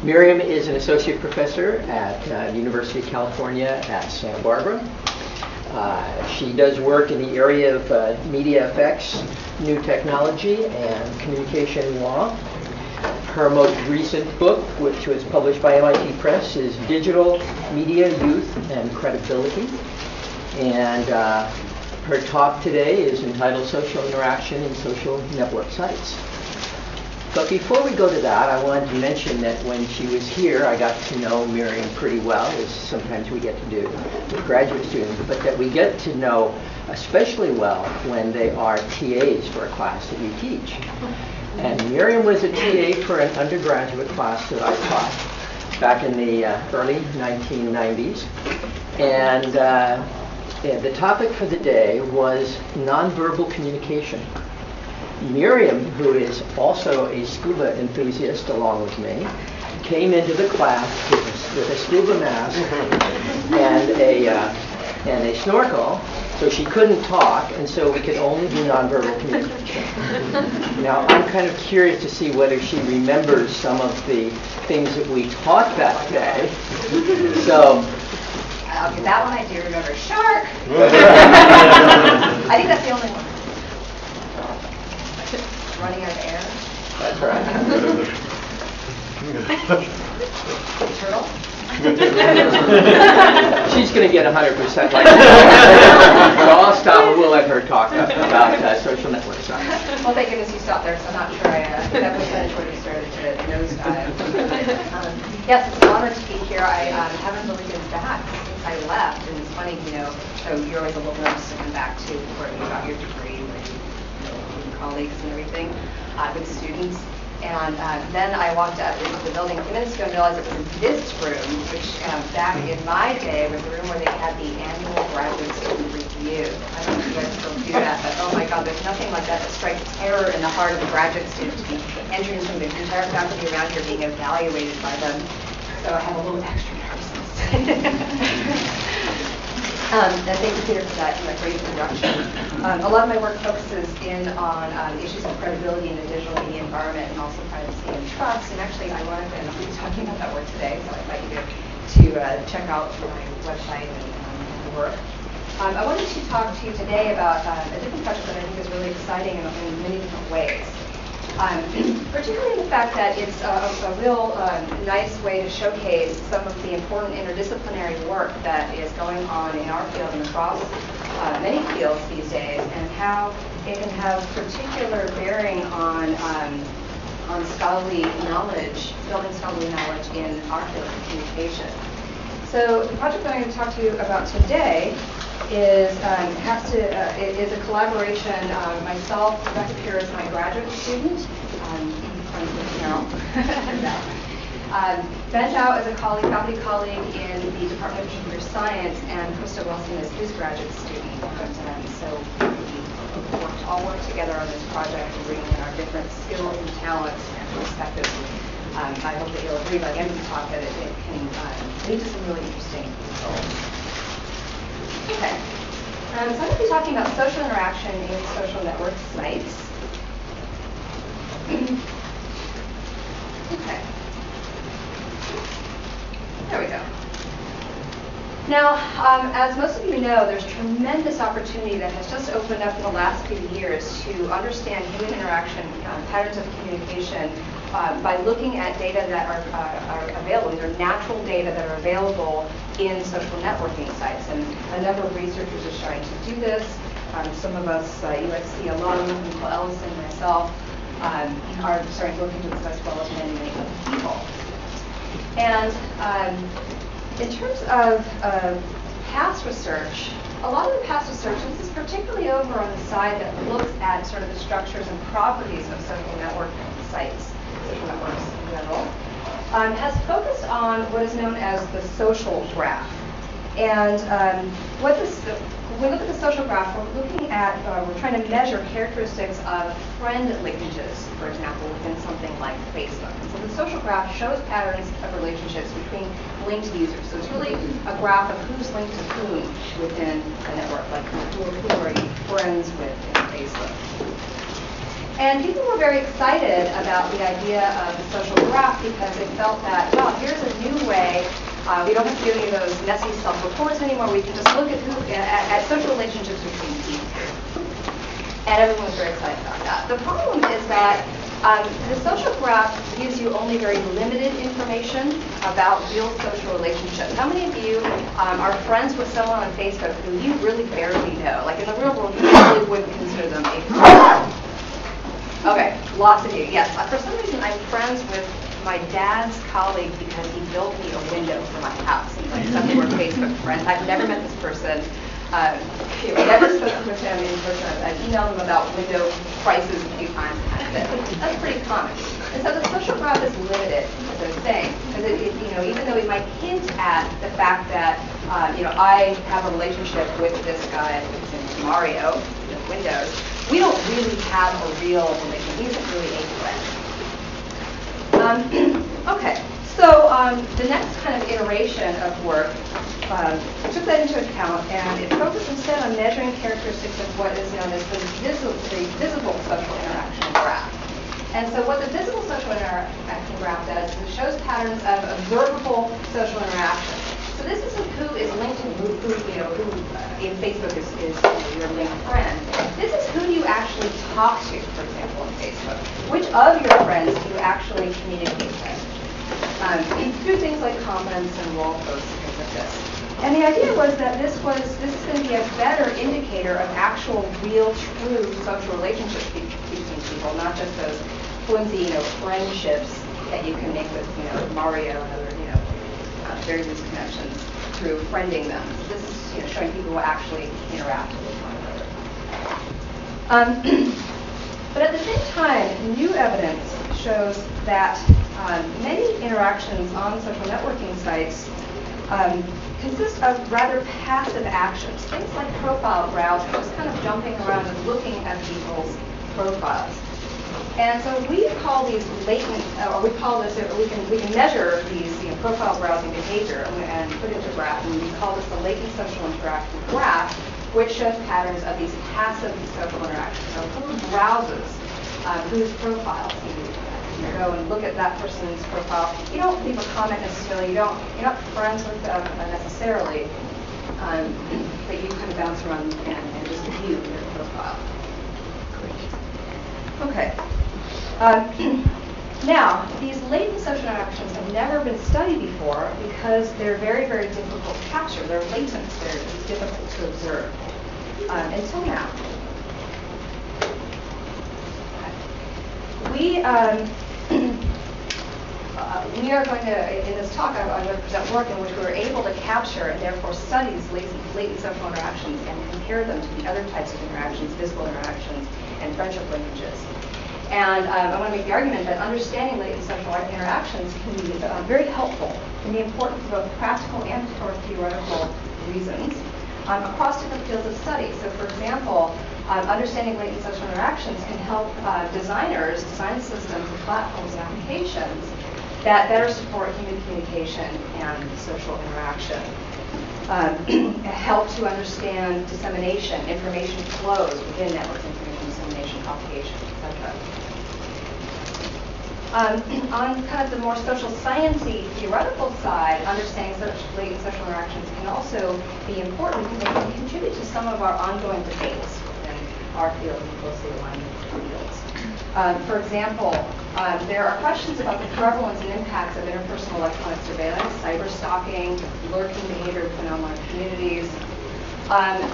Miriam is an associate professor at the University of California at Santa Barbara. She does work in the area of media effects, new technology, and communication law. Her most recent book, which was published by MIT Press, is Digital Media, Youth, and Credibility. And her talk today is entitled Social Interaction in Social Network Sites. But before we go to that, I wanted to mention that when she was here, I got to know Miriam pretty well, as sometimes we get to do with graduate students, but that we get to know especially well when they are TAs for a class that you teach. And Miriam was a TA for an undergraduate class that I taught back in the early 1990s. And the topic for the day was nonverbal communication. Miriam, who is also a scuba enthusiast along with me, came into the class with a scuba mask and a snorkel, so she couldn't talk, and so we could only do nonverbal communication. Now, I'm kind of curious to see whether she remembers some of the things that we taught that day. So, okay, that one I do remember. Shark! I think that's the only one. Running out of air. That's right. Turtle. She's going to get 100% like that. So I'll stop and we'll let her talk about social network science. Well, thank goodness you stopped there, so I'm not sure that percentage would have started to nosedive. Yes, it's an honor to be here. I haven't really been back since I left, and it's funny, so you're always a little nervous to come back to where you got your degree with colleagues and everything, with students. And then I walked out into the building a few minutes ago and realized it was in this room, which back in my day was the room where they had the annual graduate student review. I don't know if you guys still do that, but oh my God, there's nothing like that that strikes terror in the heart of a graduate student to be entering into the entire faculty around here being evaluated by them. So I have a little extra nervousness. And thank you, Peter, for that great introduction. A lot of my work focuses in on issues of credibility in the digital media environment and also privacy and trust. And actually, ironically, I'm not talking about that work today, so I'd like you to check out my website and the work. I wanted to talk to you today about a different project that I think is really exciting in many different ways. Particularly the fact that it's a real nice way to showcase some of the important interdisciplinary work that is going on in our field and across many fields these days, and how it can have particular bearing on scholarly knowledge, building scholarly knowledge in our field of communication. So the project that I'm going to talk to you about today is a collaboration. Myself, Rebecca Peer is my graduate student. Friends with Carol. Ben Zhao is a faculty colleague in the Department of Computer Science, and Krista Wilson is his graduate student. So we all work together on this project and bringing in our different skills and talents and perspectives. I hope that you'll agree by the end of the talk that it can lead to some really interesting results. Okay, so I'm going to be talking about social interaction in social network sites. Okay, there we go. Now, as most of you know, there's tremendous opportunity that has just opened up in the last few years to understand human interaction, patterns of communication, by looking at data that are available. These are natural data that are available in social networking sites, and a number of researchers are starting to do this. Some of us, UXC alum, Nicole Ellison, and myself, are starting to look into this as well as many, many other people. And in terms of past research, a lot of the past research, and this is particularly over on the side that looks at sort of the structures and properties of social network sites, social networks in general, has focused on what is known as the social graph. And when we look at the social graph, we're looking at, we're trying to measure characteristics of friend linkages, for example, within something like Facebook. And so the social graph shows patterns of relationships between linked users. So it's really a graph of who's linked to whom within a network, like who are you friends with in Facebook. And people were very excited about the idea of the social graph because they felt that, well, here's a new way. We don't have to do any of those messy self-reports anymore. We can just look at social relationships between people. And everyone was very excited about that. The problem is that the social graph gives you only very limited information about real social relationships. How many of you are friends with someone on Facebook who you really barely know? Like in the real world, you really wouldn't consider them a friend. Okay, lots of you. Yes, for some reason I'm friends with my dad's colleague because he built me a window for my house. And like suddenly we're Facebook friends. I've never met this person. I've never spoken with him in person. I've emailed him about window prices a few times. That's pretty common. And so the social graph is limited, as I was saying, because even though we might hint at the fact that I have a relationship with this guy, Mario, with Windows, we don't really have a real relationship. He isn't really a friend. Okay, so the next kind of iteration of work took that into account, and it focused instead on measuring characteristics of what is known as the visible social interaction graph. And so what the visible social interaction graph does is it shows patterns of observable social interaction. So this is who is linked to who in Facebook is your linked friend. This is who you actually talk to, for example, on Facebook. Which of your friends do you actually communicate with? Through things like comments and wall posts and things like this. And the idea was that this is going to be a better indicator of actual, real, true social relationships between people, not just those flimsy, friendships that you can make with, Mario and other, very loose connections through friending them. So this is, showing people who actually interact with one another. But at the same time, new evidence shows that many interactions on social networking sites consist of rather passive actions, things like profile browsing, just kind of jumping around and looking at people's profiles. And so we call these latent, or we call this, we can measure these profile browsing behavior and put it into a graph, and we call this the latent social interaction graph, which shows patterns of these passive social interactions. So who browses, whose profiles you go and look at that person's profile. You don't leave a comment necessarily. You're not friends with them necessarily, but you kind of bounce around and just view their profile. Okay. Now, these latent social interactions have never been studied before because they're very, very difficult to capture. They're latent. They're difficult to observe until now. We are going to, in this talk, I'm going to present work in which we were able to capture and therefore study these latent social interactions and compare them to the other types of interactions, visible interactions, and friendship linkages. And I want to make the argument that understanding latent social interactions can be very helpful, can be important for both practical and for theoretical reasons across different fields of study. So for example, understanding latent social interactions can help designers design systems and platforms and applications that better support human communication and social interaction. Help to understand dissemination, information flows within networks, information dissemination, propagation, etc. On kind of the more social sciencey theoretical side, understanding latent social interactions can also be important because they can contribute to some of our ongoing debates within our field and closely aligned fields. For example, there are questions about the prevalence and impacts of interpersonal electronic surveillance, cyberstalking, lurking behavior phenomena in communities.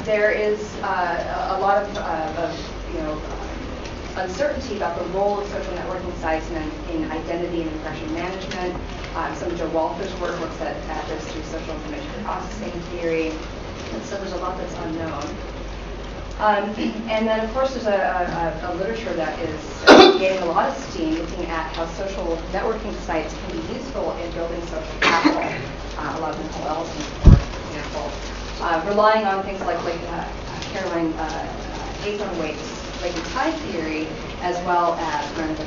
There is a lot of uncertainty about the role of social networking sites in identity and impression management. Some of Joe Walther's work looks at this through social information processing theory, and so there's a lot that's unknown. And then, of course, there's a literature that is gaining a lot of steam, looking at how social networking sites can be useful in building social capital. A lot of them call Ellison, for example, relying on things like Caroline Hazelwaite's latent time theory, as well as Renren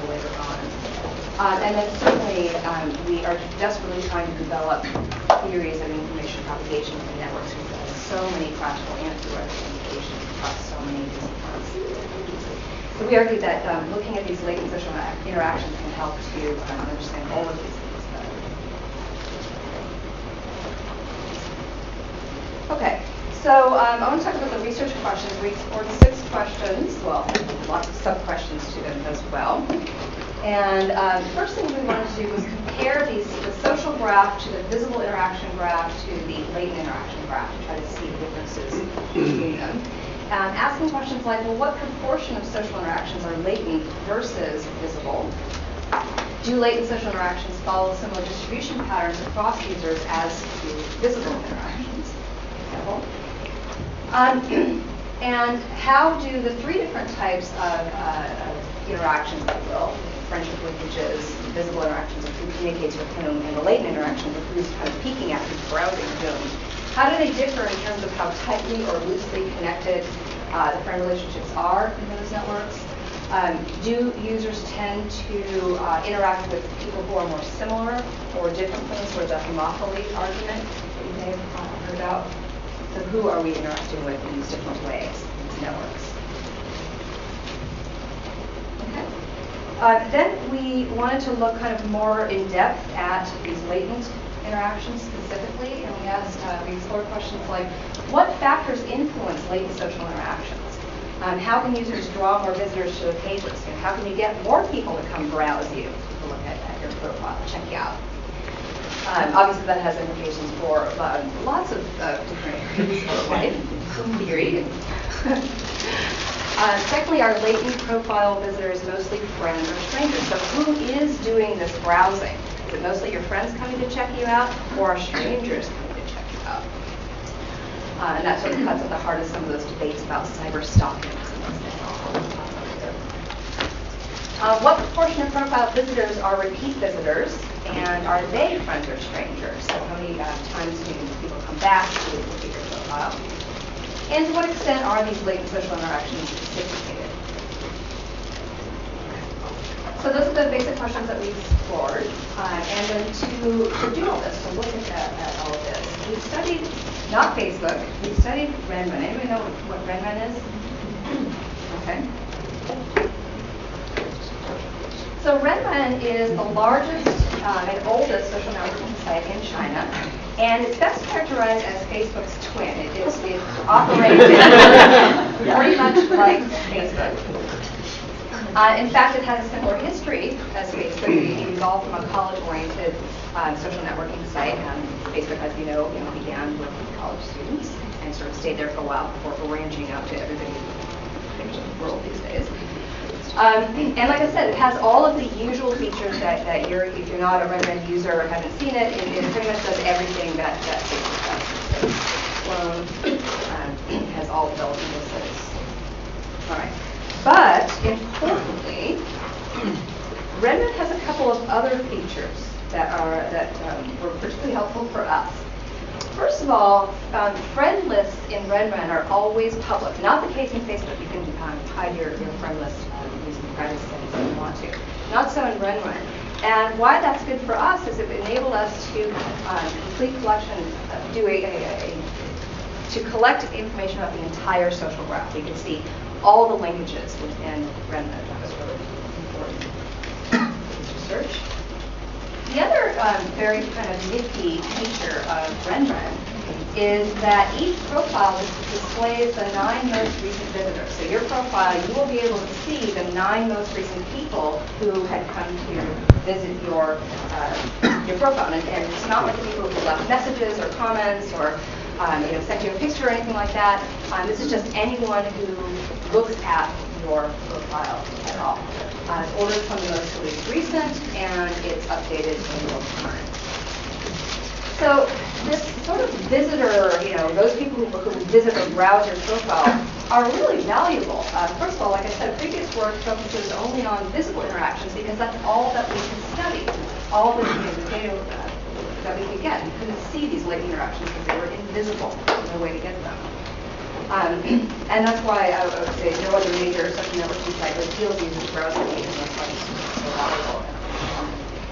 later on. And then certainly we are desperately trying to develop theories of information propagation in networks because it has so many practical and theoretical implications. across so many disciplines. So we argue that looking at these latent social interactions can help to understand all of these things better. Okay, so I want to talk about the research questions. We explored 6 questions, well, lots of sub-questions to them as well. And the first thing we wanted to do was compare the social graph to the visible interaction graph to the latent interaction graph to try to see the differences between them. Asking questions like, well, what proportion of social interactions are latent versus visible? Do latent social interactions follow similar distribution patterns across users as do visible interactions? And how do the 3 different types of interactions, if you will, friendship linkages, visible interactions of who communicates with whom, and the latent interactions of who's kind of peeking at who's browsing whom, how do they differ in terms of how tightly or loosely connected the friend relationships are in those networks? Do users tend to interact with people who are more similar or differently, sort of the homophily argument that you may have heard about? So who are we interacting with in these different ways, these networks? Okay. Then we wanted to look kind of more in depth at these latent interactions specifically, and we explored questions like, what factors influence latent social interactions? How can users draw more visitors to a page list? And how can you get more people to come browse you to look at your profile, check you out? Obviously, that has implications for lots of different areas of life, in theory. Secondly, are latent profile visitors mostly friends or strangers? So who is doing this browsing? Is it mostly your friends coming to check you out, or are strangers coming to check you out? And that sort of cuts at the heart of some of those debates about cyberstalking. What proportion of profile visitors are repeat visitors, and are they friends or strangers? So how many times do people come back to look at your profile? And to what extent are these latent social interactions sophisticated? So those are the basic questions that we explored. And then to do all this, to look at all of this, we studied, not Facebook, we studied Renren. Anybody know what Renren is? Okay. So Renren is the largest and oldest social networking site in China, and it's best characterized as Facebook's twin. It operates pretty much like Facebook. In fact, it has a similar history as Facebook. It evolved from a college-oriented social networking site. Facebook, as you know, began with college students and sort of stayed there for a while before branching out to everybody in the world these days. And like I said, it has all of the usual features that if you're not a Renren user or haven't seen it, it pretty much does everything that Facebook does. Has all the bells and whistles. All right. But importantly, Renren has a couple of other features that were particularly helpful for us. First of all, friend lists in Renren are always public. Not the case in Facebook. You can hide your friend list using private settings if you want to. Not so in Renren. And why that's good for us is it enabled us to complete collection, to collect information about the entire social graph. We could see all the linkages within Renren. That was really important research. The other very kind of nifty feature of Renren is that each profile displays the 9 most recent visitors. So your profile, you will be able to see the 9 most recent people who had come to visit your profile. And it's not like the people who left messages or comments or sent you a picture or anything like that. This is just anyone who looks at your profile at all. It's ordered from the most recent, and it's updated in real time. So this sort of visitor, those people who visit or browse your profile are really valuable. First of all, like I said, previous work focuses only on visible interactions because that's all that we can study, all the data that we could get. We couldn't see these latent interactions because they were invisible. There's no way to get them. And that's why I would say no other major social networking site deals users browsing data, and that's why it's so valuable.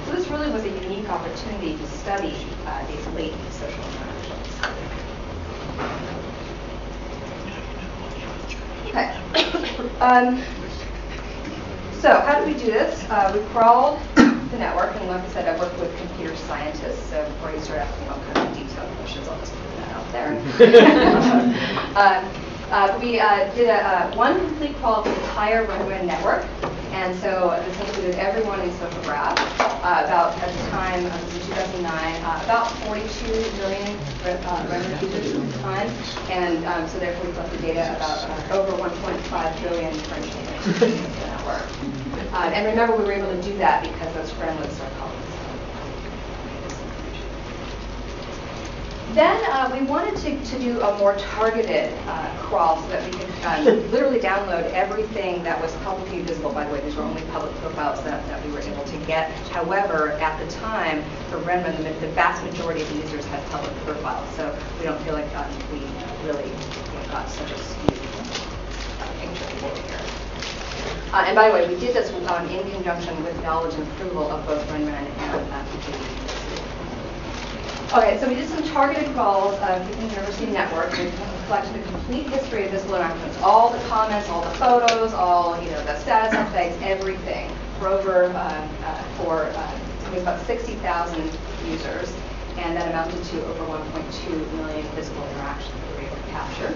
So this really was a unique opportunity to study these latent social interactions. Okay. So how did we do this? We crawled the network, and like I said, I worked with computer scientists, so before you start asking all kinds of detailed questions, I'll just put that out there. We did one complete crawl of the entire Renren network, and so this included everyone in social graph. About, at the time, this was in 2009, about 42 million Renren users at the time, and so therefore we collected data about over 1.5 billion French names in the network. And remember, we were able to do that because those friend lists are called. Then we wanted to do a more targeted crawl so that we could literally download everything that was publicly visible. By the way, these were only public profiles that we were able to get. However, at the time, for Renren, the vast majority of the users had public profiles, so we don't feel like we really got such a skewed picture here. And by the way, we did this in conjunction with knowledge and approval of both Renren and PKD. Okay, so we did some targeted crawls of the university network. We collected a complete history of visible interactions, all the comments, all the photos, all the status updates, everything for over about 60,000 users, and that amounted to over 1.2 million visible interactions that we were able to capture.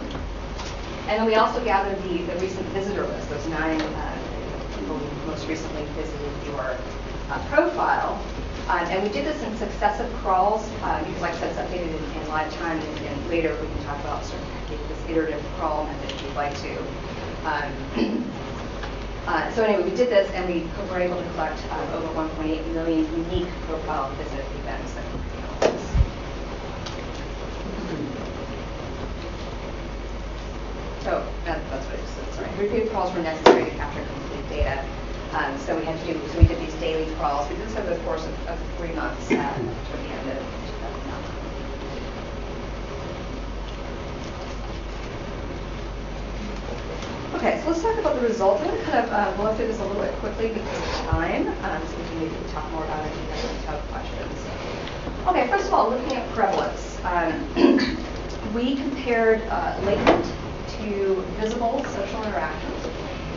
And then we also gathered the recent visitor list, those 9 people who most recently visited your profile. And we did this in successive crawls because, like I said, it's updated in live time, and later we can talk about sort of this iterative crawl method if you'd like to. So anyway, we did this, and we were able to collect over 1.8 million unique profile visit events that we analyzed. So that's what it said. Sorry, repeated crawls were necessary to capture complete data. So we did these daily crawls. We did this over the course of 3 months toward the end of 2009. Okay, so let's talk about the results. I'm going to kind of blow through this a little bit quickly because of time, so we can maybe talk more about it if you guys have questions. Okay, first of all, looking at prevalence, we compared latent to visible social interactions.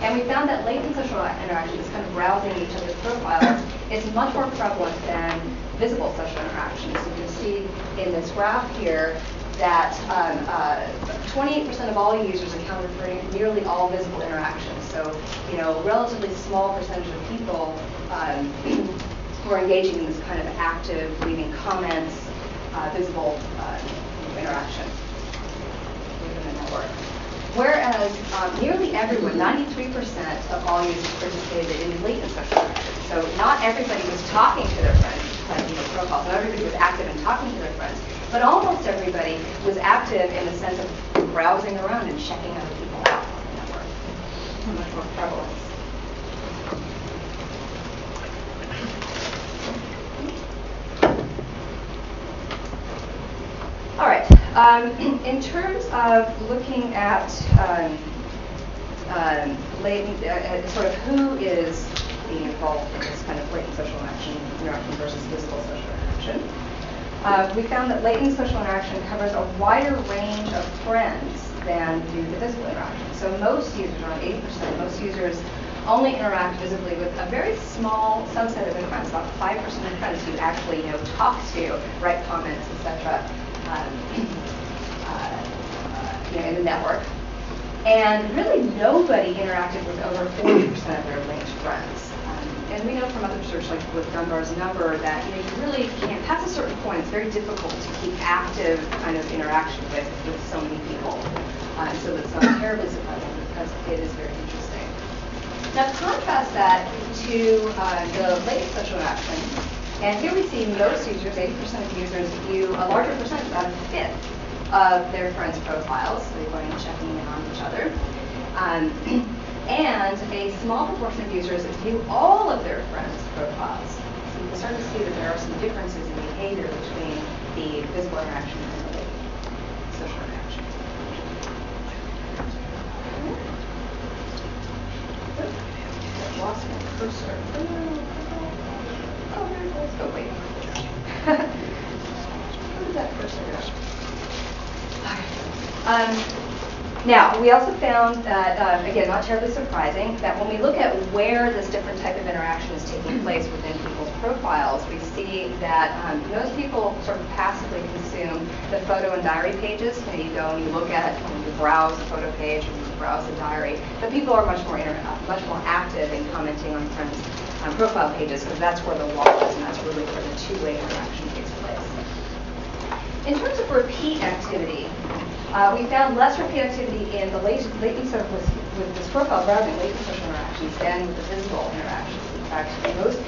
And we found that latent social interaction, this kind of browsing each other's profiles, is much more prevalent than visible social interactions. You can see in this graph here that 28% of all users accounted for nearly all visible interactions. So, relatively small percentage of people who are engaging in this kind of active, leaving comments, visible interaction within the network. Whereas nearly everyone, 93% of all users participated in latent social interaction. So not everybody was talking to their friends, profiles. Not everybody was active in talking to their friends, but almost everybody was active in the sense of browsing around and checking other people out on the network. Much more prevalence. All right. In terms of looking at latent, sort of who is being involved in this kind of latent social interaction versus visible social interaction, we found that latent social interaction covers a wider range of friends than do the visible interaction. So most users, around 80%, most users only interact visibly with a very small subset of their friends, about 5% of friends who actually talk to, write comments, etc. In the network. And really nobody interacted with over 40% of their linked friends. And we know from other research, like with Dunbar's number, that you really can't, past a certain point, it's very difficult to keep active kind of interaction with so many people. So that's not terribly surprising because it is very interesting. Now contrast that to the latent social interaction. And here we see most users, 80% of users, view a larger percentage, about a fifth, of their friends' profiles. So they're going and checking in on each other. And a small proportion of users view all of their friends' profiles. So you can start to see that there are some differences in behavior between the visible interaction and the social interaction. I've lost my cursor. Oh, there it goes. Oh, wait. Where did that cursor go? Now, we also found that, again, not terribly surprising, that when we look at where this different type of interaction is taking place within people's profiles, we see that most people sort of passively consume the photo and diary pages. You go and you look at, you browse the photo page, or you browse the diary. But people are much more active in commenting on friends' profile pages, because that's where the wall is, and that's really where the two-way interaction takes place. In terms of repeat activity, we found less repeat activity in the latent sort of with this profile browsing, latent social interactions, than with the visible interactions. In fact, most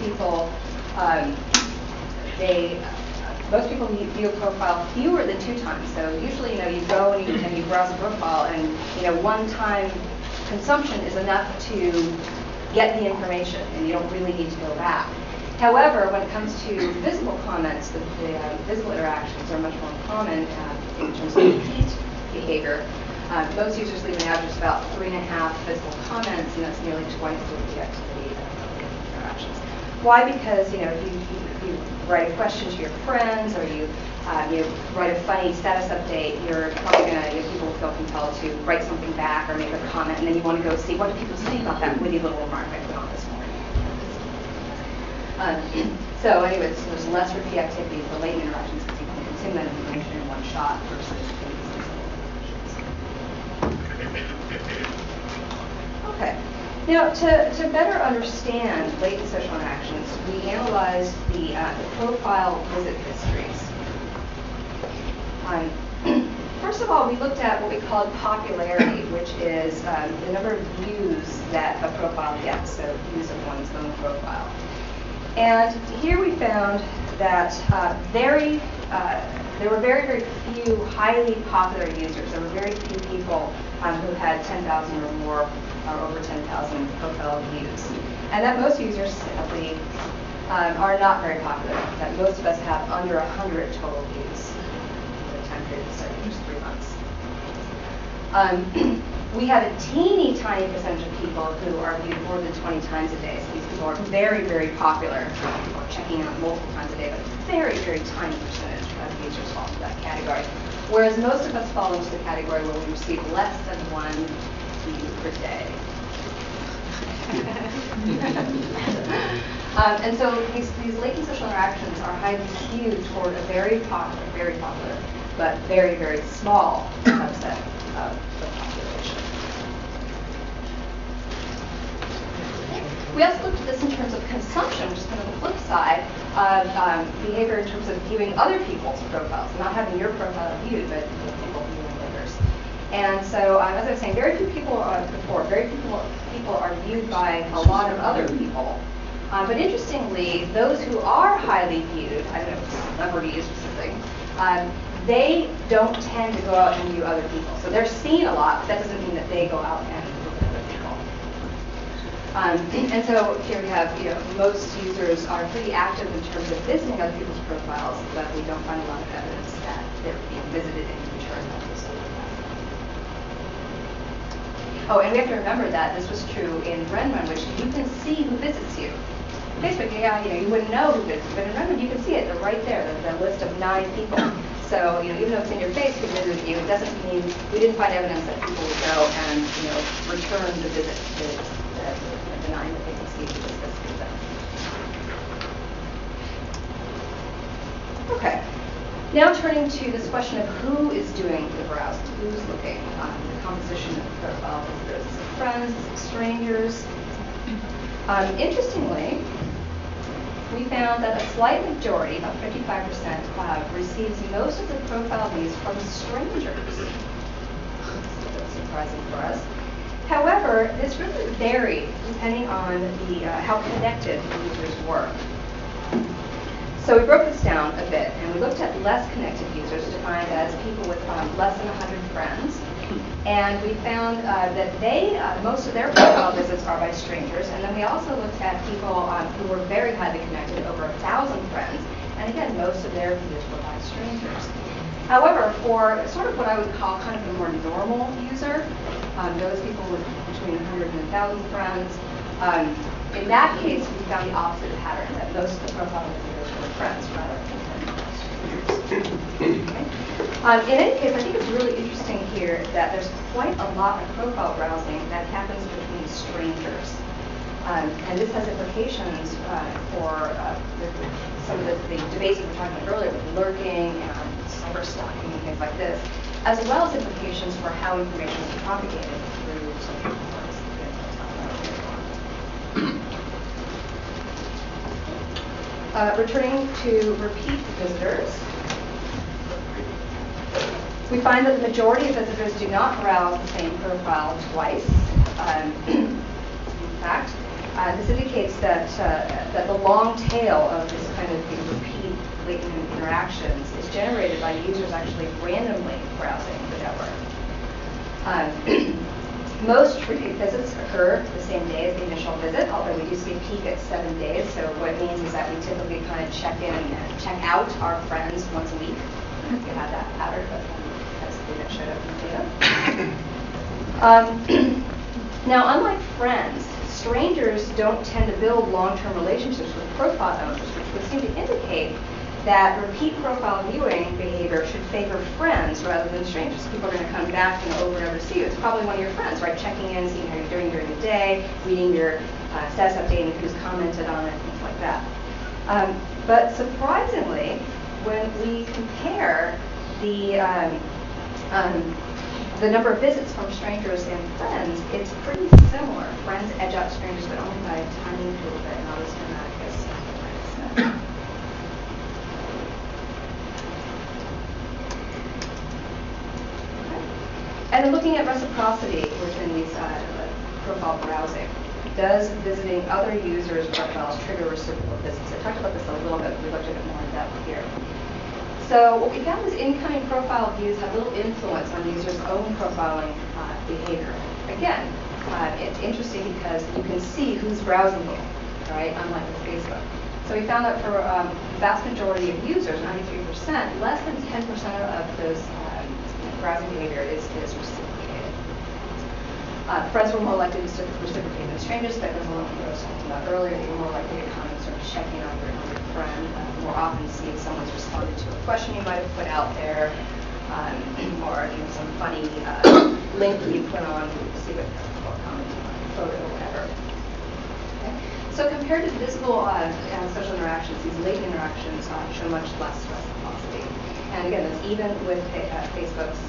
people view a profile fewer than 2 times. So usually, you go and you browse a profile, and one-time consumption is enough to get the information, and you don't really need to go back. However, when it comes to visible comments, the visible interactions are much more common in terms of repeat behavior. Most users leave an average of about 3.5 visible comments, and that's nearly twice the activity of interactions. Why? Because if you write a question to your friends, or you write a funny status update, you're probably going to people feel compelled to write something back or make a comment, and then you want to go see what do people think about that witty little remark I put on this morning. So anyways, there's less repeat activity for latent interactions because you can consume that information in one shot versus Okay. Now, to better understand latent social interactions, we analyzed the profile visit histories. First of all, we looked at what we called popularity, which is the number of views that a profile gets, so views of one's own profile. And here we found that there were very, very few highly popular users. There were very few people who had 10,000 or more, or over 10,000 profile views. And that most users simply are not very popular. That most of us have under 100 total views for the time period of study, just 3 months. We have a teeny tiny percentage of people who are viewed more than 20 times a day. So these people are very, very popular. People are checking out multiple times a day, but very, very tiny percentage of users fall into that category. Whereas most of us fall into the category where we receive less than 1 view per day. And so these latent social interactions are highly skewed toward a very popular, but very, very small subset of the population. We also looked at this in terms of consumption, which is kind of the flip side of behavior in terms of viewing other people's profiles, not having your profile viewed, but people viewing others. And so, as I was saying, very few people are viewed by a lot of other people. But interestingly, those who are highly viewed, I don't know if celebrities or something, they don't tend to go out and view other people. So they're seen a lot, but that doesn't mean that they go out and look at other people. And so here we have, most users are pretty active in terms of visiting other people's profiles, but we don't find a lot of evidence that they're being visited in return. Oh, and we have to remember that this was true in Renren, which you can see who visits you. Facebook, you wouldn't know who visits, but in Renren you can see it. They're right there, the list of 9 people. So, even though it's in your face, who visited you, it doesn't mean we didn't find evidence that people would go and return the visit to denying that they can see who visited them. Okay. Now turning to this question of who is doing the browsing, who's looking, the composition of the profile visitors. Is it friends? Is it strangers? Interestingly, we found that a slight majority, about 55%, receives most of the profile views from strangers. That's a bit surprising for us. However, this really varied depending on how connected the users were. So we broke this down a bit, and we looked at less connected users, defined as people with less than 100 friends. And we found that most of their profile visits are by strangers. And then we also looked at people who were very highly connected, over 1,000 friends. And again, most of their views were by strangers. However, for sort of what I would call kind of a more normal user, those people with between 100 and 1,000 friends, in that case, we found the opposite pattern, that most of the profile visitors were friends rather than strangers. Okay. In any case, I think it's really interesting here that there's quite a lot of profile browsing that happens between strangers. And this has implications for some of the debates we were talking about earlier with lurking and cyberstalking and things like this, as well as implications for how information is propagated through social networks. Returning to repeat visitors, we find that the majority of visitors do not browse the same profile twice. In fact, this indicates that the long tail of this kind of repeat latent interactions is generated by users actually randomly browsing the network. Most repeat visits occur the same day as the initial visit, although we do see a peak at 7 days. So what it means is that we typically kind of check in and check out our friends once a week. If you had that pattern, but that's something that showed up in the data. Now, unlike friends, strangers don't tend to build long-term relationships with profile owners, which would seem to indicate that repeat profile viewing behavior should favor friends rather than strangers. People are going to come back over and over to see you. It's probably one of your friends, right? Checking in, seeing how you're doing during the day, reading your status update and who's commented on it, things like that. But surprisingly, when we compare the number of visits from strangers and friends, it's pretty similar. Friends edge out strangers, but only by a tiny little bit, not as dramatic as friends. And then looking at reciprocity within these profile browsing, does visiting other users' profiles trigger reciprocal visits? I talked about this a little bit, but we looked at it more in depth here. So what we found is incoming profile views have little influence on users' own profiling behavior. Again, it's interesting because you can see who's browsing you, right, unlike with Facebook. So we found that for the vast majority of users, 93%, less than 10% of those browsing behavior is reciprocated. Friends were more likely to reciprocate than strangers. That was one of what I was talking about earlier. They were more likely to comment, sort of checking on your friend. More often see if someone's responded to a question you might have put out there, or some funny link you put on to see what people are commenting on a photo or whatever. Okay. So compared to visible social interactions, these latent interactions show much less reciprocity. And again, that's even with Facebook's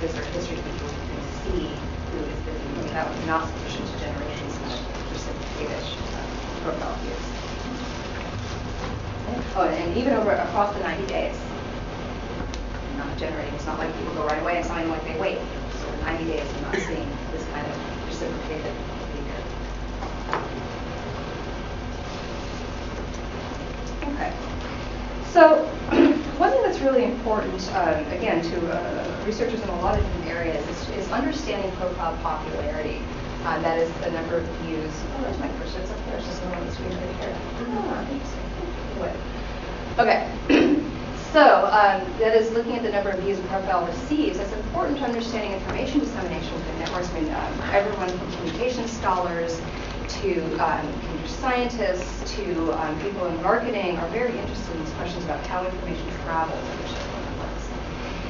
visitor history, people can see who is visiting. That was not sufficient to generate these reciprocated profile views. Oh, and even across the 90 days, not generating. It's not like people go right away and sign like they wait. So in 90 days, you're not seeing this kind of reciprocated behavior. Okay. So one thing that's really important, again, to researchers in a lot of different areas is understanding profile popularity. That is the number of views. Oh, there's my cursor. It's up there. It's just on the screen right here. Oh, interesting. Okay. So that is looking at the number of views a profile receives. It's important to understanding information dissemination within networks. I mean, everyone from communication scholars to computer scientists to people in marketing are very interested in these questions about how information travels over social networks.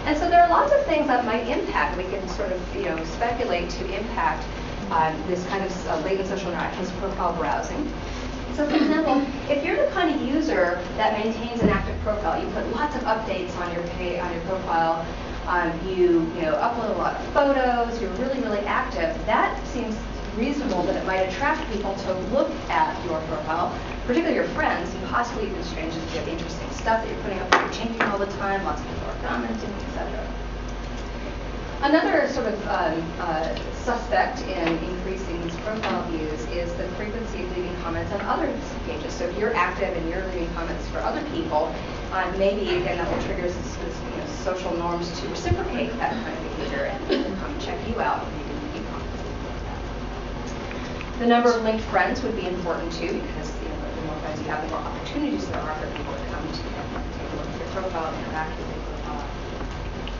And so there are lots of things that might impact. We can sort of speculate to impact this kind of latent social interactions profile browsing. So for example, if you're the kind of user that maintains an active profile, you put lots of updates on your profile, you upload a lot of photos, you're really active, that seems reasonable that it might attract people to look at your profile, particularly your friends, and possibly even strangers if you have interesting stuff that you're putting up that you're changing all the time, lots of people are commenting, etc. Another sort of suspect in increasing these profile views is the frequency of leaving comments on other pages. So if you're active and you're leaving comments for other people, maybe again that will trigger social norms to reciprocate that kind of behavior and people come check you out and you can keep commenting like that. The number of linked friends would be important too, because the more friends you have, the more opportunities there are for people to come to take a look at your profile and interact with your profile.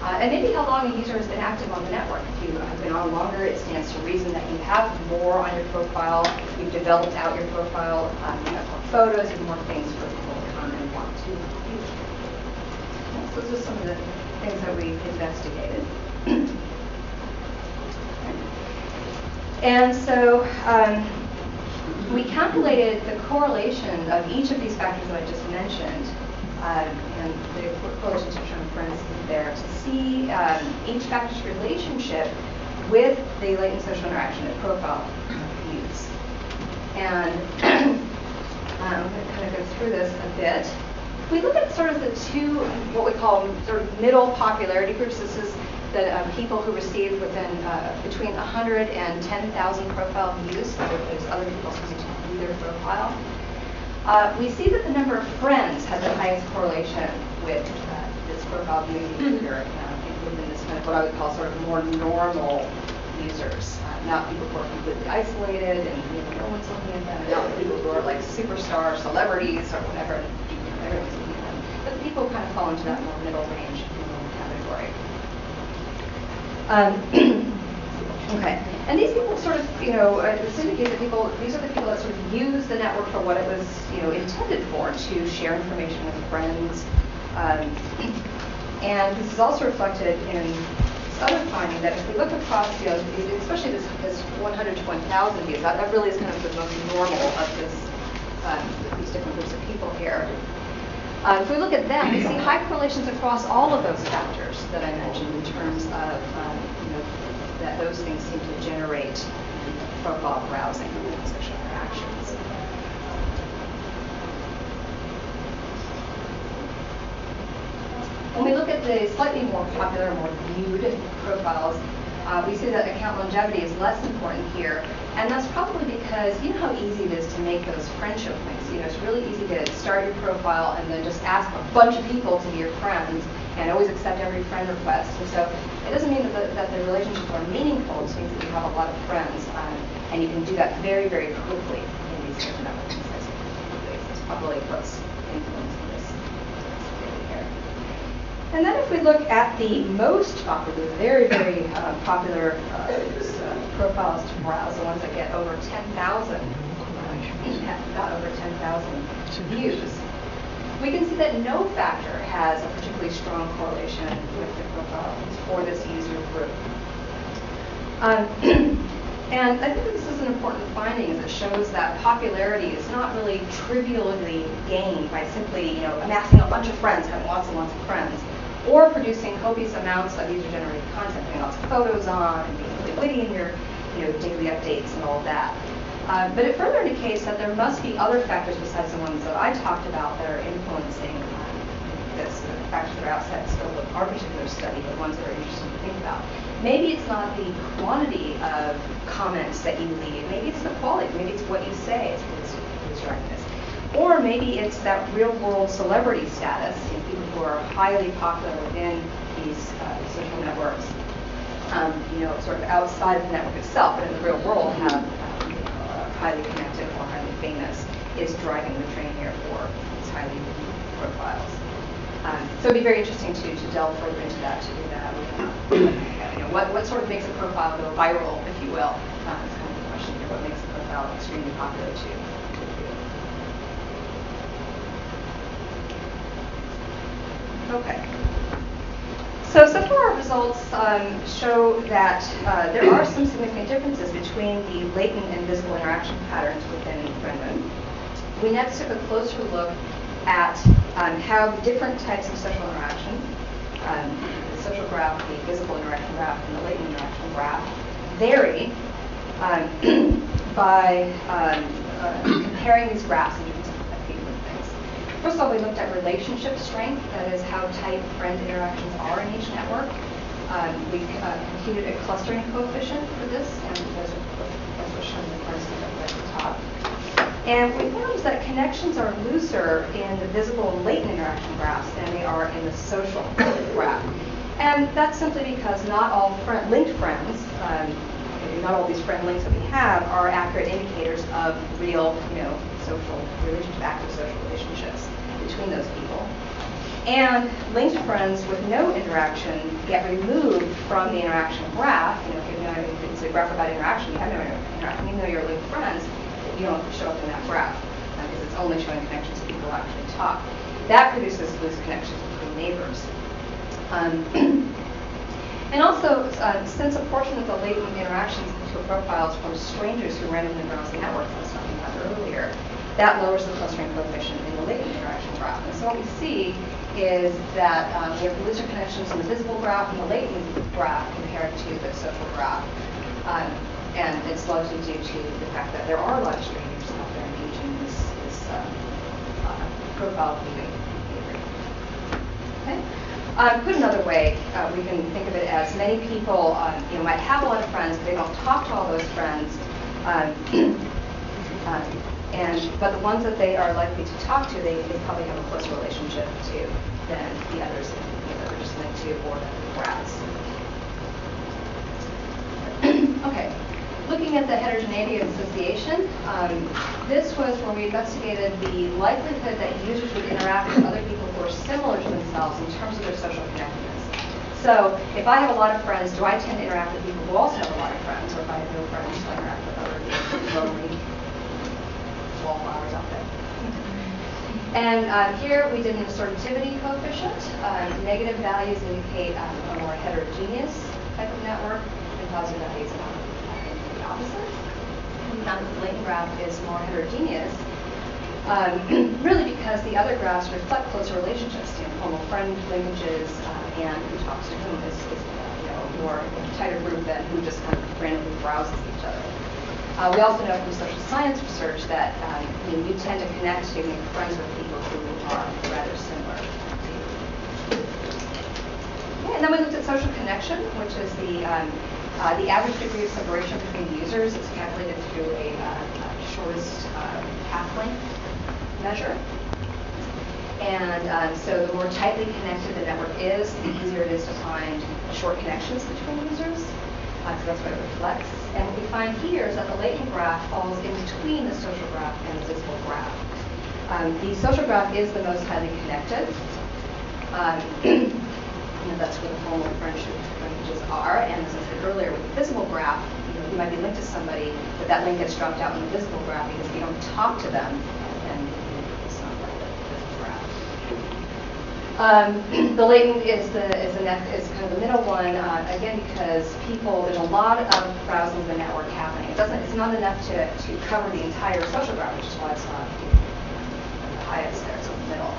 And maybe how long a user has been active on the network. If you have been on longer, it stands to reason that you have more on your profile, you've developed out your profile, you have more photos, you have more things for people to come and want to view. So those are some of the things that we investigated. And so we calculated the correlation of each of these factors that I just mentioned, and the correlations are shown for instance there, to see each factor's relationship with the latent social interaction and profile views. And I'm going to kind of go through this a bit. If we look at sort of the two, what we call sort of middle popularity groups, this is the people who received within between 100 and 10,000 profile views, so there's other people supposed to view their profile. We see that the number of friends has the highest correlation with this profile viewing behavior, including this kind of what I would call sort of more normal users, not people who are completely isolated and no one's looking at them, not people who are like superstar celebrities or whatever, everyone's looking at them, but people kind of fall into that more middle range category. Okay, and these people sort of, this indicates that these are the people that sort of use the network for what it was, intended for, to share information with friends. And this is also reflected in this other finding that if we look across, especially this 100 to 1,000 views, that really is kind of the most normal of these different groups of people here. If we look at them, we see high correlations across all of those factors that I mentioned in terms of that those things seem to generate profile browsing and social interactions. When we look at the slightly more popular, more viewed profiles, we see that account longevity is less important here. And that's probably because you know how easy it is to make those friendship links. It's really easy to start your profile and then just ask a bunch of people to be your friends and always accept every friend request. And so it doesn't mean that the relationships are meaningful. It means that you have a lot of friends. And you can do that very, very quickly in these different networks. It's probably what's influencing this here. And then if we look at the most popular, very, very popular profiles to browse, the ones that get over 10,000, got over 10,000 views, we can see that no factor has a particularly strong correlation with the profiles for this user group. And I think this is an important finding, as it shows that popularity is not really trivially gained by simply, amassing a bunch of friends, having lots and lots of friends, or producing copious amounts of user-generated content, putting lots of photos on, and being really witty in your daily updates and all of that. But it further indicates that there must be other factors besides the ones that I talked about that are influencing this, the factors that are outside the scope of our particular study, the ones that are interesting to think about. Maybe it's not the quantity of comments that you leave. Maybe it's the quality. Maybe it's what you say is driving this. Or maybe it's that real-world celebrity status, people who are highly popular within these social networks, sort of outside of the network itself, but in the real world have highly connected or highly famous, is driving the train here for these highly viewed profiles. So it'd be very interesting to delve further into that, to do that. What sort of makes a profile go viral, if you will? It's kind of the question here. What makes a profile extremely popular too? Okay. So far our results show that there are some significant differences between the latent and visible interaction patterns within Renren. We next took a closer look at how different types of social interaction, the social graph, the visible interaction graph, and the latent interaction graph, vary by comparing these graphs and doing some different things. First of all, we looked at relationship strength, that is how tight friend interactions are in each network. We computed a clustering coefficient for this, and those are shown in the first at the top. And we found that connections are looser in the visible and latent interaction graphs than they are in the social graph. And that's simply because not all linked friends, not all these friend links that we have are accurate indicators of real, social relationships, active social relationships between those people. And linked friends with no interaction get removed from the interaction graph. If it's a graph about interaction, you have no interaction. Even though you're linked friends, you don't show up in that graph because it's only showing connections that people actually talk. That produces loose connections between neighbors. And also, since a portion of the latent interactions between profiles from strangers who randomly browse the network, as I was talking about earlier, that lowers the clustering coefficient in the latent interaction graph. And so what we see is that we have looser connections in the visible graph and the latent graph compared to the social graph. And it's largely due to the fact that there are a lot of strangers out there engaging in this profile viewing behavior. Okay? Put another way, we can think of it as many people might have a lot of friends, but they don't talk to all those friends. But the ones that they are likely to talk to, they probably have a closer relationship to than the others that they're just linked to or graphs. Okay, looking at the heterogeneity of association, this was where we investigated the likelihood that users would interact with other people who are similar to themselves in terms of their social connectedness. So if I have a lot of friends, do I tend to interact with people who also have a lot of friends? Or if I have no friends, do I interact with other lonely wallflowers out there? And here we did an assortativity coefficient. Negative values indicate a more heterogeneous type of network, and positive values indicate the opposite. Now the latent graph is more heterogeneous, really because the other graphs reflect closer relationships, formal friend linkages, and who talks to whom is more tighter group than who just kind of randomly browses each other. We also know from social science research that you tend to connect to make friends with people who are rather similar to you. Okay, and then we looked at social connection, which is the average degree of separation between users. It's calculated through a shortest path length measure. And so the more tightly connected the network is, the easier it is to find short connections between users. So that's what it reflects. And what we find here is that the latent graph falls in between the social graph and the visible graph. The social graph is the most highly connected. That's where the formal friendship linkages are. And as I said earlier, with the visible graph, you might be linked to somebody, but that link gets dropped out in the visible graph because if you don't talk to them, then it's not like the visible graph. The latent is kind of the middle one, again, because there's a lot of browsing of the network happening. It's not enough to cover the entire social graph, which is why it's not the highest there, it's in the middle.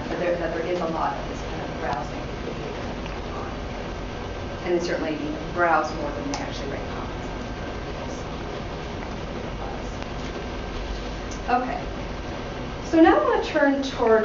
But there is a lot of this kind of browsing behavior going on. And they certainly browse more than they actually write comments on. Okay. So now I want to turn toward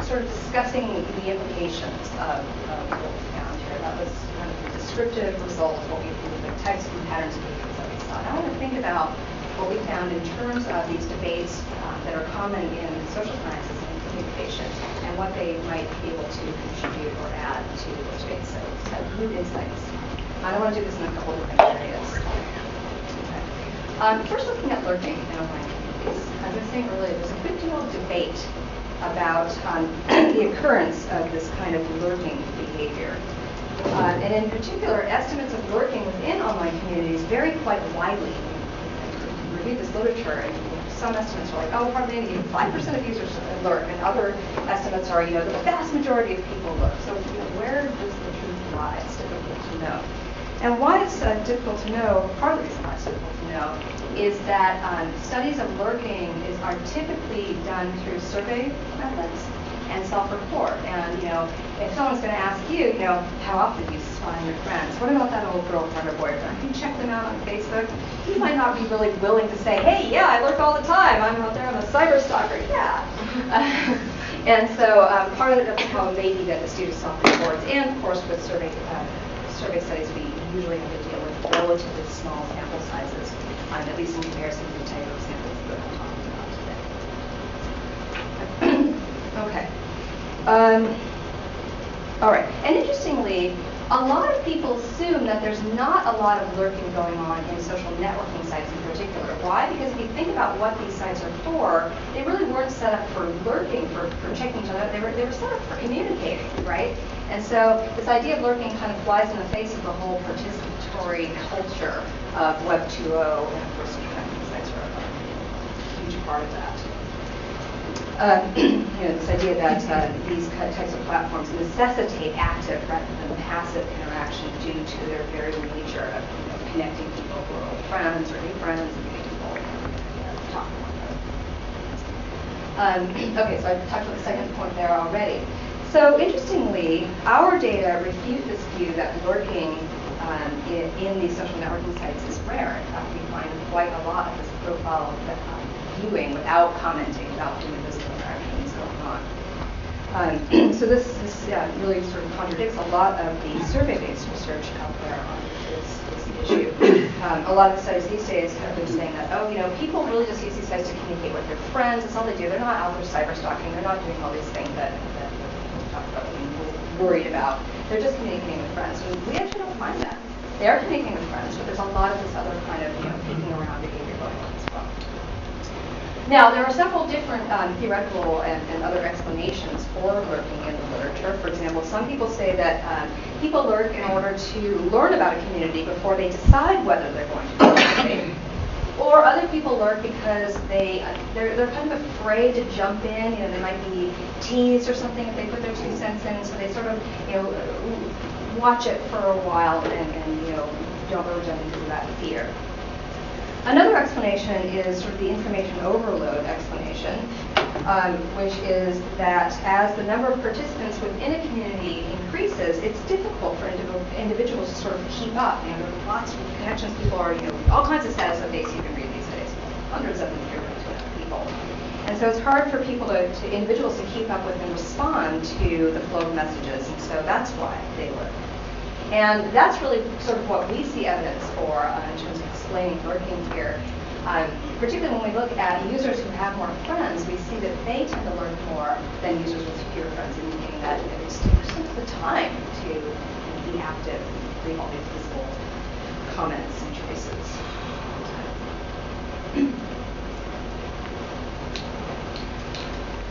sort of discussing the implications of what we found here. That was kind of the descriptive result of what we the types of patterns of behaviors that we saw. Now I want to think about what we found in terms of these debates that are common in social sciences and communication and what they might be able to contribute or add to the debate. So group insights. I want to do this in a couple different areas. Okay. First, looking at lurking in online communities. As I was saying earlier, there's a good deal of debate about the occurrence of this kind of lurking behavior. And in particular, estimates of lurking within online communities vary quite widely. You reviewed this literature, and some estimates are like, oh, hardly any, 5% of users lurk, and other estimates are, the vast majority of people lurk. So, where does the truth lie? It's difficult to know. And why it's difficult to know, part of the reason why it's difficult to know, is that studies of lurking are typically done through survey methods and self-report. And, if someone's going to ask you, how often do you spy on your friends? What about that old girlfriend or boyfriend? Can you check them out on Facebook? You might not be really willing to say, hey, yeah, I lurk all the time. I'm out there, I'm a cyberstalker. Yeah. And so part of how it may be that the students self-reports, and of course with survey studies, we usually have to deal with relatively small sample sizes, at least in comparison to the type of samples that I'm talking about today. Okay. All right. And interestingly, a lot of people assume that there's not a lot of lurking going on in social networking sites in particular. Why? Because if you think about what these sites are for, they really weren't set up for lurking, for checking each other. They were set up for communicating, right? And so this idea of lurking kind of flies in the face of the whole participatory culture of Web 2.0, and of course social networking sites are a huge part of that. This idea that these types of platforms necessitate active rather than passive interaction due to their very nature of connecting people who are old friends or new friends and getting people to talk more. Okay, so I talked about the second point there already. So interestingly, our data refute this view that lurking in these social networking sites is rare. In fact, we find quite a lot of this profile viewing without commenting, without doing visible interactions going on. So this really sort of contradicts a lot of the survey-based research out there on this issue. A lot of the studies these days have been saying that, people really just use these sites to communicate with their friends. That's all they do. They're not out there cyberstalking. They're not doing all these things that we talked about being worried about. They're just communicating with friends. And we actually don't find that. They are communicating with friends, but there's a lot of this other kind of peeking around behavior going on as well. Now, there are several different theoretical and other explanations for lurking in the literature. For example, some people say that people lurk in order to learn about a community before they decide whether they're going to participate. Or other people lurk because they're kind of afraid to jump in. They might be teased or something if they put their 2 cents in, so they sort of watch it for a while and don't really jump into that fear. Another explanation is sort of the information overload explanation, which is that as the number of participants within a community increases, it's difficult for individuals to sort of keep up. There are lots of connections. People are, all kinds of status updates you can read these days, hundreds of them if you're to enough people. And so it's hard for people individuals to keep up with and respond to the flow of messages, and so that's why they lurk. And that's really sort of what we see evidence for in terms of explaining lurking here. Particularly when we look at users who have more friends, we see that they tend to lurk more than users with fewer friends, indicating that they just take the time to be active, leave all these visible comments and choices.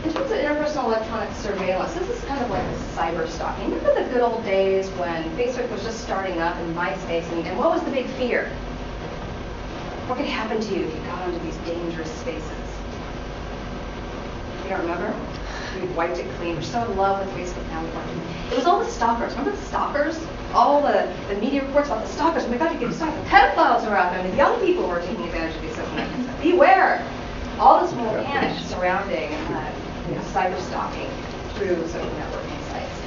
In terms of interpersonal electronic surveillance, this is kind of like cyberstalking. Remember the good old days when Facebook was just starting up and MySpace, and what was the big fear? What could happen to you if you got onto these dangerous spaces? You don't remember? We wiped it clean. We're so in love with Facebook now. It was all the stalkers. Remember the stalkers? All the media reports about the stalkers. Oh my God, you get stalked. The pedophiles are out there, and the young people were taking advantage of these social networks. Beware! All this moral panic surrounding cyberstalking through social networking sites.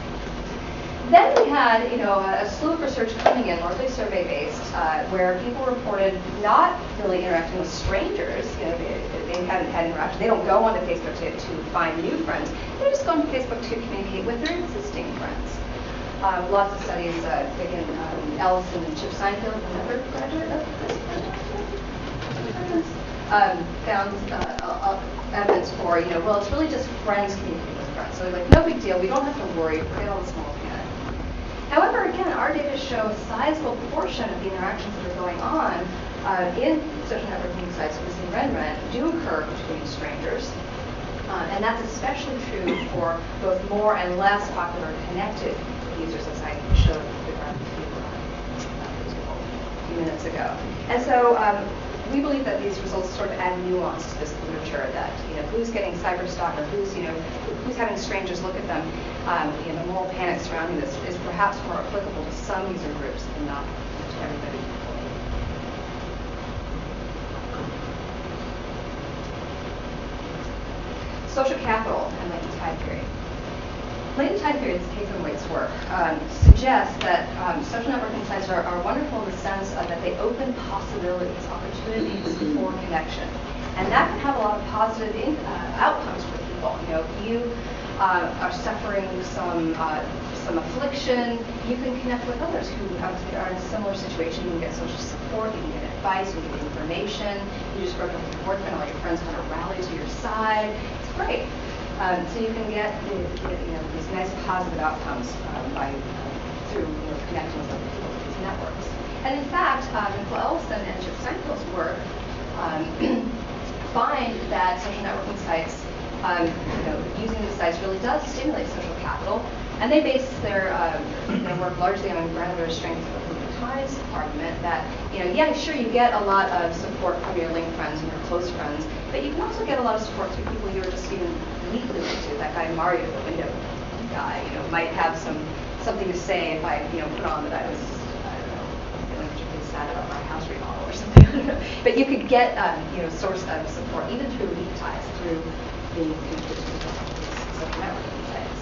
Then we had, a slew of research coming in, largely survey-based, where people reported not really interacting with strangers. They hadn't had interaction. They don't go onto Facebook to find new friends. They just go onto Facebook to communicate with their existing friends. Lots of studies, again, Ellison and Chip Seinfeld, another graduate of this found evidence for, well, it's really just friends communicating with friends. So like, no big deal. We don't have to worry. Forget all the small panic. However, again, our data show a sizable portion of the interactions that are going on in social networking sites within Renren do occur between strangers. And that's especially true for both more and less popular connected users, as I showed the graph a few minutes ago. And so we believe that these results sort of add nuance to this literature, that who's getting cyberstalked or who's having strangers look at them. The moral panic surrounding this is perhaps more applicable to some user groups and not to everybody. Social capital and latent time period. Latent time periods, Haytham Waite's work, suggests that social networking sites are wonderful in the sense that they open possibilities, opportunities for connection. And that can have a lot of positive outcomes for people. If you are suffering some affliction, you can connect with others who are in a similar situation. You can get social support, you can get advice, you can get information. You just broke up with your boyfriend, all your friends kind of rally to your side. It's great. So you can get these nice positive outcomes through connecting with other people with these networks. And in fact, Nicole Ellison and Chip Seinfeld's work find that social networking sites, using these sites really does stimulate social capital, and they base their work largely on granular strength of ties argument that, yeah, sure, you get a lot of support from your linked friends and your close friends, but you can also get a lot of support through people you're just even neatly into. That guy Mario, the window guy, might have something to say if I, put on that I was, I don't know, feeling particularly sad about my house remodel or something. I don't know. But you could get, source of support even through weak ties, through the social networking sites.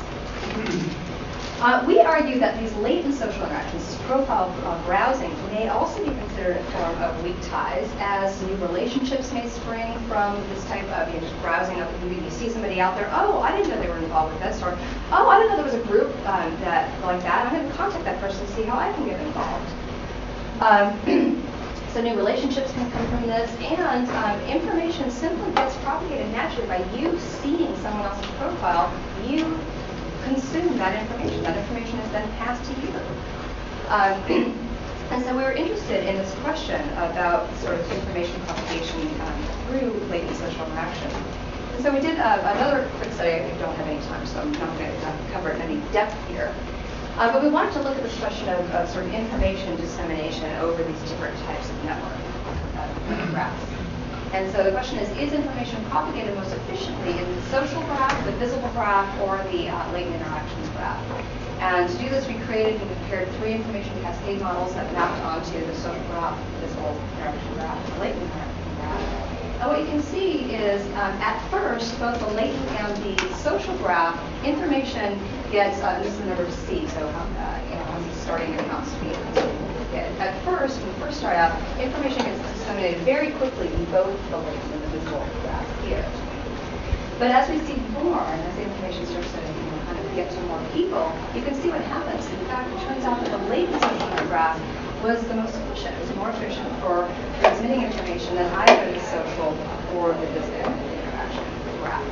We argue that these latent social interactions, this profile browsing, may also be considered a form of weak ties, as new relationships may spring from this type of just browsing up the community. You see somebody out there, oh, I didn't know they were involved with this, or oh, I didn't know there was a group that like that. I'm going to contact that person to see how I can get involved. So new relationships can come from this, and information simply gets propagated naturally by you seeing someone else's profile. You consume that information. That information is then passed to you. And so we were interested in this question about sort of information propagation through latent social interaction. And so we did another quick study. I don't have any time, so I'm not going to cover it in any depth here. But we wanted to look at this question of sort of information dissemination over these different types of network graphs. And so the question is information propagated most efficiently in the social graph, the visible graph, or the latent interactions graph? And to do this, we created and compared 3 information cascade models that mapped onto the social graph, the visible interaction graph, and the latent interaction graph. And what you can see is, at first, both the latent and the social graph, information gets, this is the number of C, so how many starting accounts we get. At first, when we first start out, information gets disseminated very quickly in both the latent and the visible graph here. But as we see more, and as the information starts to kind of get to more people, you can see what happens. In fact, it turns out that the latent social graph was the most efficient. It was more efficient for transmitting information than either the social or the visible interaction graph.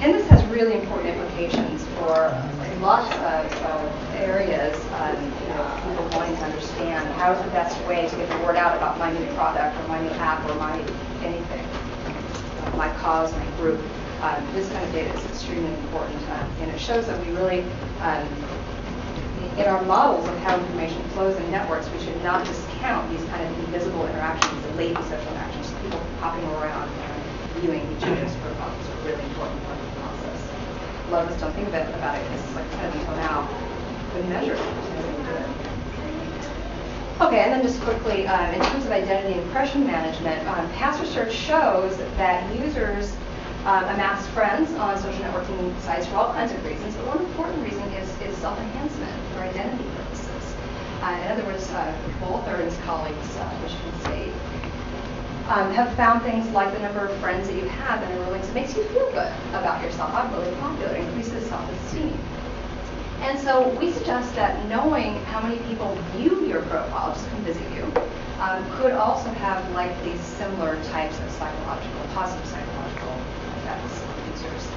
And this has really important implications for lots of areas. People wanting to understand how is the best way to get the word out about my new product or my new app or my anything, my cause, my group. This kind of data is extremely important, and it shows that we really, in our models of how information flows in networks, we should not discount these kind of invisible interactions, the latent social interactions, people hopping around and viewing each other's profiles. It's a really important part of the process. A lot of us don't think about it because it's like kind of until now been measured. Okay, and then just quickly, in terms of identity and impression management, past research shows that users amass friends on social networking sites for all kinds of reasons, but one important reason is self-enhancement for identity purposes. In other words, both Ern's colleagues, Michigan State, have found things like the number of friends that you have and the links. It makes you feel good about yourself. I'm really popular. It increases self-esteem. And so we suggest that knowing how many people view your profile, just come visit you, could also have likely similar types of psychological, positive psychological effects on users.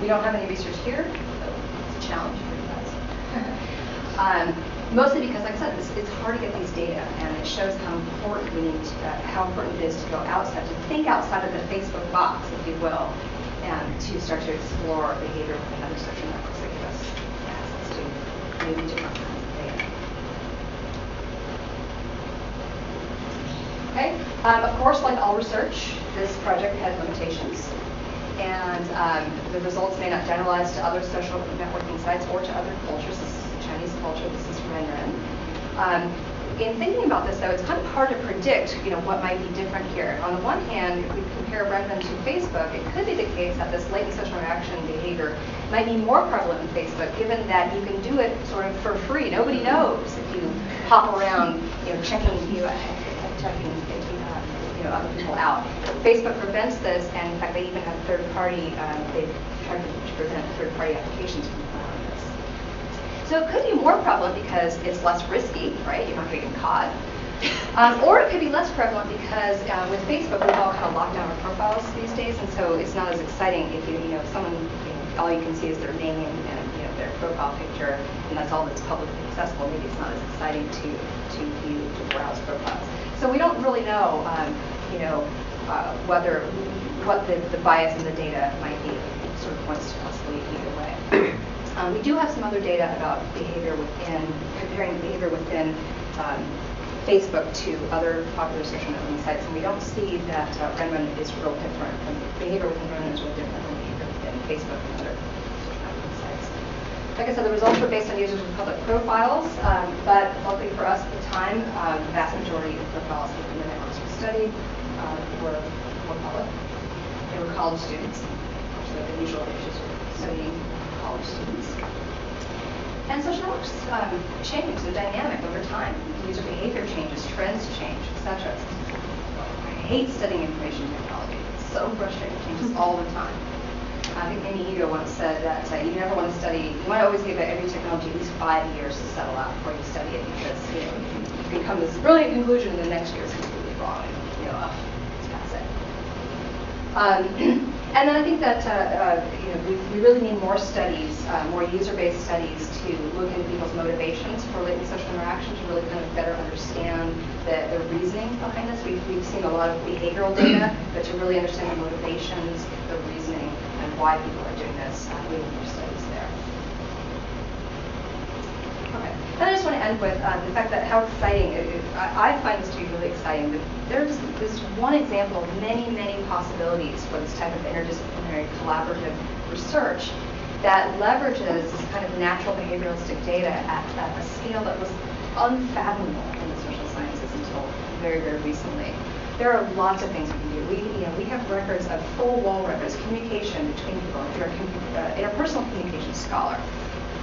We don't have any research here, so it's a challenge for you guys. Mostly because, like I said, it's hard to get these data, and it shows how important how important it is to go outside, to think outside of the Facebook box, if you will, and to start to explore behavior within other social networks that give us access to maybe different kinds of data. Okay. Of course, like all research, this project has limitations, and the results may not generalize to other social networking sites or to other cultures. This is Chinese culture. This is Renren. In thinking about this, though, it's kind of hard to predict, what might be different here. On the one hand, if we compare Renren to Facebook, it could be the case that this latent social interaction behavior might be more prevalent in Facebook, given that you can do it sort of for free. Nobody knows if you hop around, checking other people out. Facebook prevents this, and in fact, they even have third-party. They've tried to prevent third-party applications from allowing this. So it could be more prevalent because it's less risky, right? You're not going to get caught. Or it could be less prevalent because with Facebook, we've all kind of locked down our profiles these days, and so it's not as exciting if if someone, all you can see is their name and their profile picture, and that's all that's publicly accessible. Maybe it's not as exciting to view, to browse profiles. So we don't really know, what the bias in the data might be. It sort of points to possibly either way. We do have some other data about behavior comparing behavior within Facebook to other popular social networking sites, and we don't see that Renren is real different. Behavior within Renren is real different than behavior within Facebook and other social networking sites. Like I said, the results were based on users with public profiles, but luckily for us at the time, the vast majority of profiles within the networks we studied were public. They were college students, which are the usual issues with studying college students. And social networks change, they're dynamic over time. User behavior changes, trends change, etc. I hate studying information technology. It's so frustrating, it changes all the time. I think Amy Ego once said that you never want to study, you want to always give every technology at least 5 years to settle out before you study it, because you can come to this brilliant conclusion and the next year is completely wrong, and it's passe. And then I think that we really need more studies, more user-based studies to look into people's motivations for latent social interaction, to really kind of better understand the reasoning behind this. We've seen a lot of behavioral data, but to really understand the motivations, the reasoning, and why people are doing this, we need more studies there. Okay. And I just want to end with the fact that how exciting, I find this to be really exciting, but there's this one example of many, many possibilities for this type of interdisciplinary collaborative research that leverages this kind of natural behavioralistic data at a scale that was unfathomable in the social sciences until very, very recently. There are lots of things we can do. We have records of full wall records, communication between people. If you're an interpersonal communication scholar,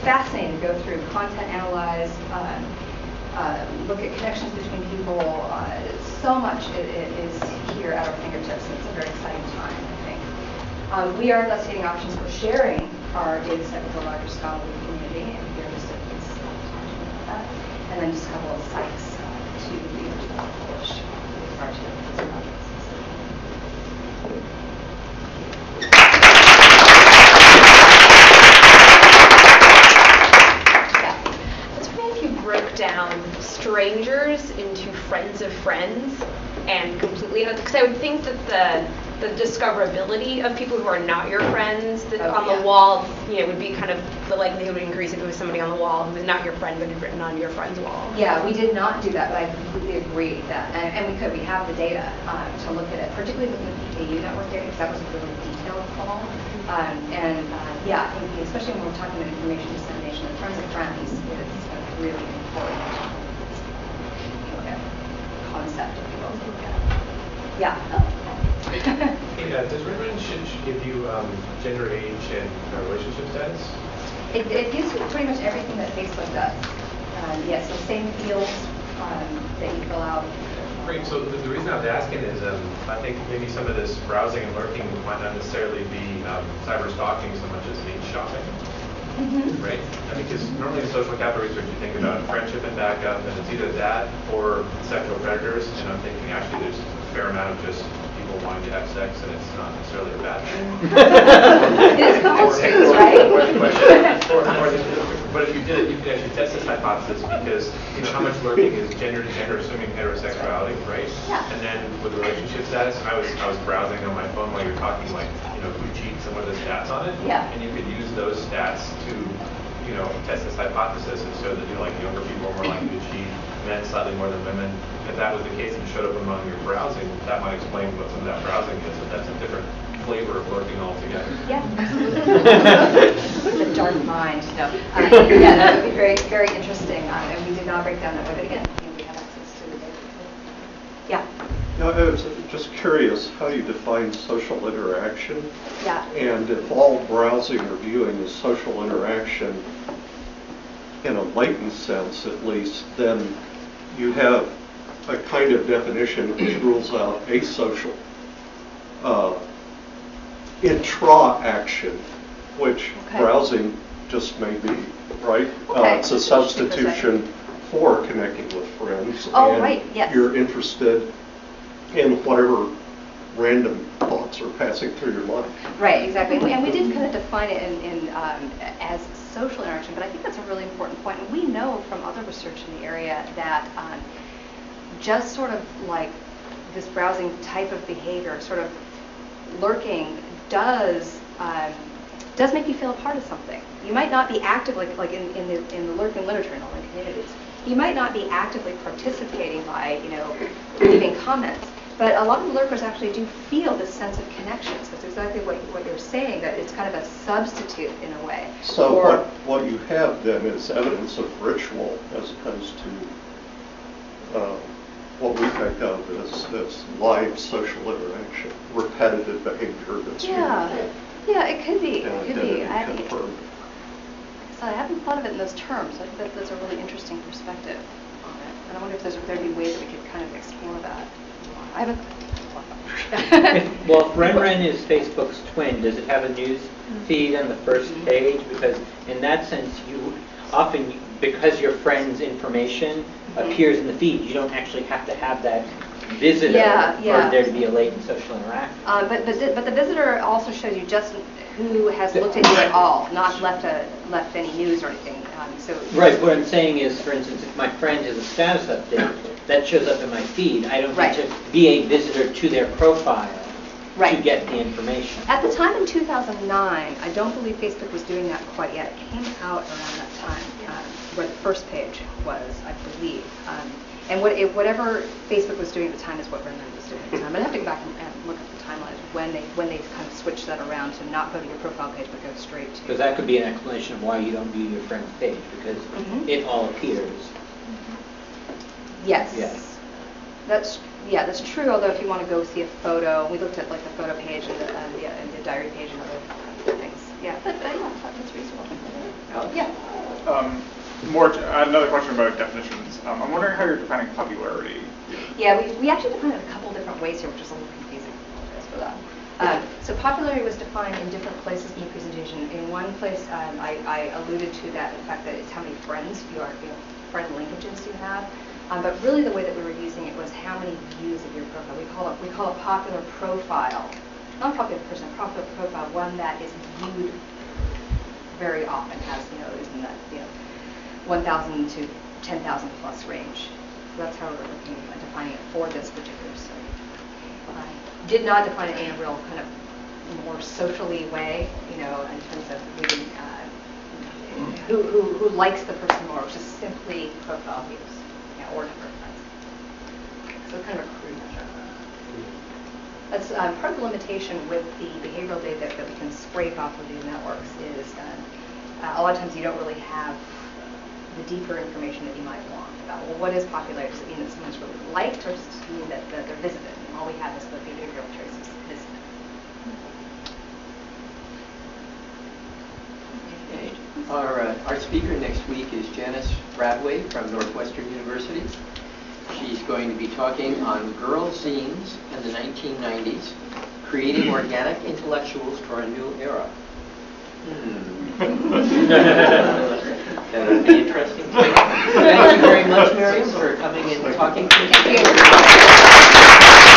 fascinating to go through, content analyze, look at connections between people. So much is here at our fingertips, and it's a very exciting time, I think. We are investigating options for sharing our data set with a larger scholarly community, and here just talking about that. And then just a couple of sites to be published with regard to these projects. Down strangers into friends of friends and completely, because I would think that the discoverability of people who are not your friends on the wall, would be kind of, the likelihood would increase if it was somebody on the wall who was not your friend but had written on your friend's wall. Yeah, we did not do that, but I completely agree that, and we have the data to look at it, particularly looking at PKU network data, because that was a really detailed call. I think especially when we're talking about information dissemination, the friends of friends is really important concept if you will. Yeah. Does Renren should give you gender, age, and relationship status? It gives pretty much everything that Facebook does. Yes, the same fields that you fill out. Great. So the reason I was asking is I think maybe some of this browsing and lurking might not necessarily be cyberstalking so much as being shopping. Mm-hmm. Right? I mean, because normally in social capital research you think about friendship and backup, and it's either that or sexual predators, and I'm thinking actually there's a fair amount of just people wanting to have sex, and it's not necessarily a bad thing. It is college students, right? But if you did it, you could actually test this hypothesis, because how much lurking is gender to gender, assuming heterosexuality, right? Yeah. And then with relationship status, I was browsing on my phone while you're talking, like who cheats and what are the stats on it. Yeah. And you could use those stats to test this hypothesis and show that like younger people are more likely to cheat, men slightly more than women. If that was the case and showed up among your browsing, that might explain what some of that browsing is. But that's a different flavor of lurking altogether. Yeah, absolutely. The dark mind. No. That would be very, very interesting. And we did not break down that way, but again, we have access to the data. Yeah. I was just curious how you define social interaction. Yeah. And if all browsing or viewing is social interaction, in a latent sense at least, then you have a kind of definition which rules out asocial intra-action, which browsing just may be, right? Okay. It's a substitution for connecting with friends. Oh, and right, yes. You're interested in whatever random thoughts are passing through your mind. Right, exactly. And we did kind of define it as social interaction, but I think that's a really important point. And we know from other research in the area that just sort of like this browsing type of behavior, sort of lurking, does make you feel a part of something. You might not be active like in the lurking literature in online communities, You might not be actively participating by, leaving comments, but a lot of the lurkers actually do feel this sense of connection. So it's exactly what you're saying, that it's kind of a substitute in a way. So what you have then is evidence of ritual as opposed to what we think of as live social interaction, repetitive behavior that's Yeah, it could be. It could be. confirmed. So I haven't thought of it in those terms. I think that's a really interesting perspective on it. And I wonder if there'd be ways that we could kind of explore that. I haven't. Well, if Renren is Facebook's twin, does it have a news feed on the first page? Because in that sense, you often, because your friend's information appears in the feed, you don't actually have to have that visitor for there to be a latent social interaction. But the visitor also shows you just who has looked at you at all, not left any news or anything. Right. What I'm saying is, for instance, if my friend has a status update, that shows up in my feed. I don't need to be a visitor to their profile to get the information. At the time in 2009, I don't believe Facebook was doing that quite yet. It came out around that time, where the first page was, I believe. And whatever Facebook was doing at the time is what Renren was doing at the time. I'd have to go back and look at the timeline when they kind of switched that around to not go to your profile page but go straight to. Because that could be an explanation of why you don't view your friend's page, because it all appears. Yes. Yes. That's true. Although if you want to go see a photo, we looked at like the photo page and the diary page and other things. Yeah, that's reasonable. Another question about definitions. I'm wondering how you're defining popularity. Yeah, we actually defined it a couple different ways here, which is a little confusing. I apologize for that. So popularity was defined in different places in the presentation. In one place, I alluded to that, the fact that it's how many friends friend linkages you have. But really, the way that we were using it was how many views of your profile. We call a popular profile, not a popular person, a popular profile, one that is viewed very often, has is in that 1,000 to 10,000 plus range. So that's how we're looking at defining it for this particular study. I did not define it in a real kind of more socially way, in terms of who likes the person more, which is simply profile views, or number of friends. So kind of a crude measure. That's part of the limitation with the behavioral data that we can scrape off of these networks is a lot of times you don't really have the deeper information that you might want about, well, what is popular? Does it mean that someone's really liked, or does it mean that they're visited? And all we have is the behavioral traces visited. Okay. Our speaker next week is Janice Bradway from Northwestern University. She's going to be talking on girl zines in the 1990s, creating organic intellectuals for a new era. That would be interesting. Thank you very much, Miriam, for coming and talking to us. Thank you.